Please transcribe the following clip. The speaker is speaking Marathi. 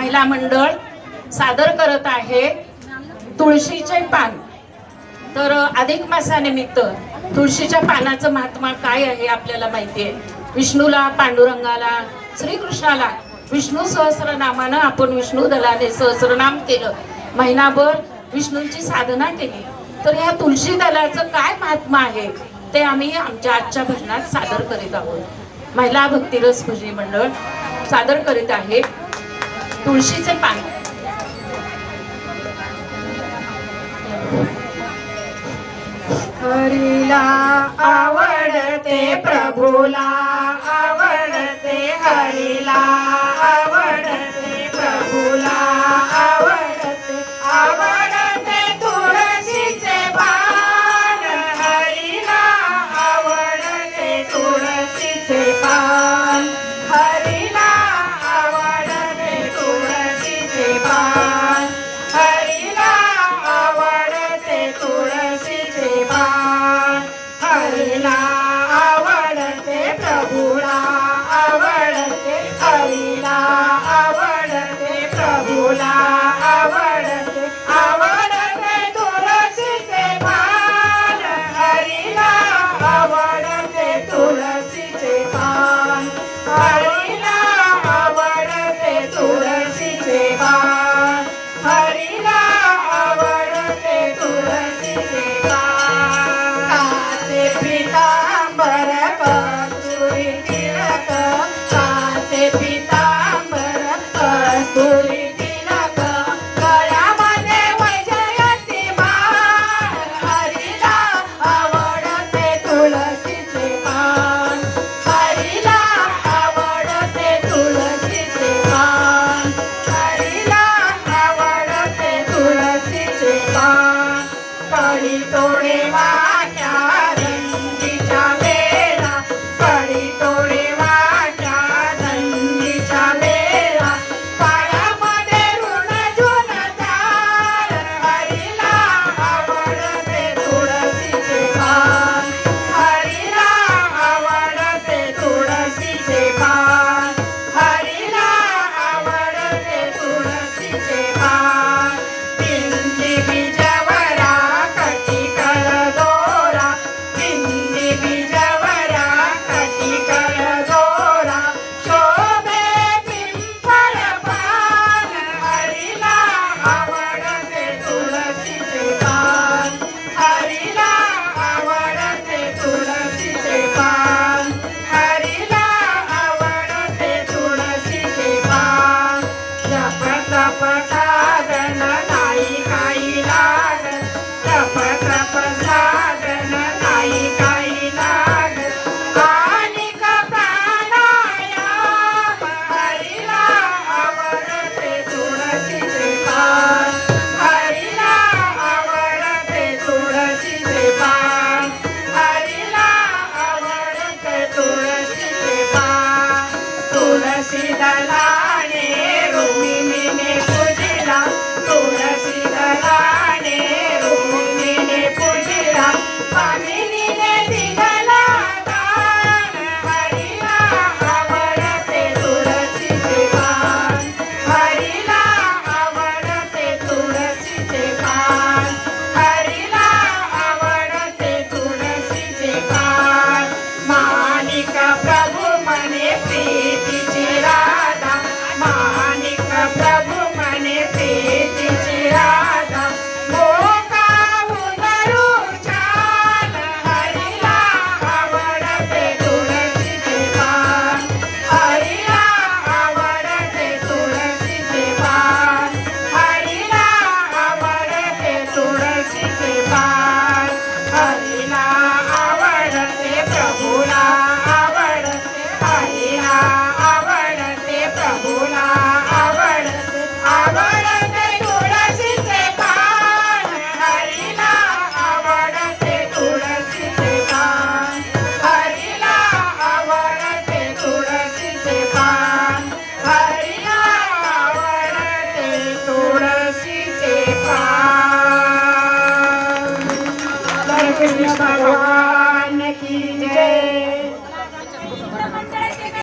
महिला मंडळ सादर करत आहे तुळशीचे पान। तर अधिक मासानिमित्त तुळशीच्या पानाचं महात्मा काय आहे आपल्याला माहिती आहे। विष्णूला, पांडुरंगाला, श्रीकृष्णाला विष्णू सहस्रनामानं आपण विष्णू दलाने सहस्रनाम केलं, महिनाभर विष्णूंची साधना केली। तर या तुळशी दलाचं काय महात्मा आहे ते आम्ही आमच्या आजच्या भजनात सादर करीत आहोत। महिला भक्तिरस भजनी मंडळ सादर करीत आहे तुळशीचे पान। हरीला आवडते, प्रभूला आवडते, हरीला आवडते, प्रभूला आवडते, आवडते तुळशीचे पान, हरीला आवडते तुळशीचे पान, हरीला आवडते तुळशीचे पान, हरीला आवडते तुळशीचे पान, हरीला आवडते, प्रभूला आवडते, हरीला आवडते, प्रभूला आवडते, आवडते तुळशीचे पान, हरीला आवडते तुळशीचे पान, हरीला आवडते तुळशीचे पान, हरीला आवडते तुळशीचे पान। काचे पीतांबर कस्तुरी तिलक, काचे पीतांबर कस्तुरी तिलक, गळ्यामध्ये वैजयंती माळ, हरीला आवडते तुळशीचे पान, हरीला आवडते तुळशीचे पान, हरीला आवडते तुळशीचे पान। कळी तोडे वाट्या दंडीच्या बेला, कळी तोडे वाट्या दंडीच्या बेला, पायामध्ये ऋण झुन चाल, हरीला आवडते तुळशीचे पान, हरीला आवडते तुळशीचे पान, हरीला आवडते तुळशीचे पान। बिंदी बीजवरा कटी कर दोरा, बिंदी बीजवरा कटी कर दोरा, शोभे पिंपळ पान, हरीला आवडते तुळशीचे पान, हरीला आवडते तुळशीचे पान, हरीला आवडते तुळशीचे पान। जप तप साधन